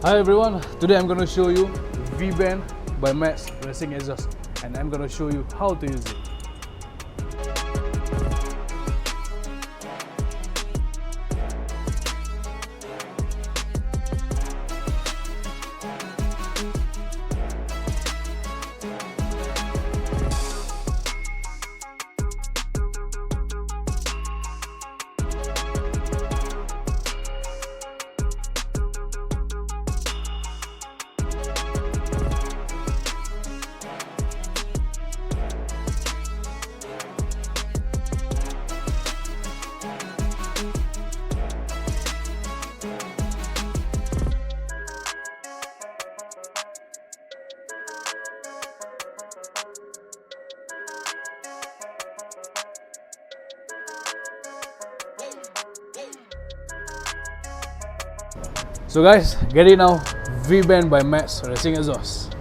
Hi everyone, today I'm going to show you V-Band by 𝐼𝐚𝐬𝐴𝐺 Racing Exhaust, and I'm going to show you how to use it. So guys, get it now, V-Band by 𝐼𝐚𝐬𝐴𝐺 Racing Exhaust.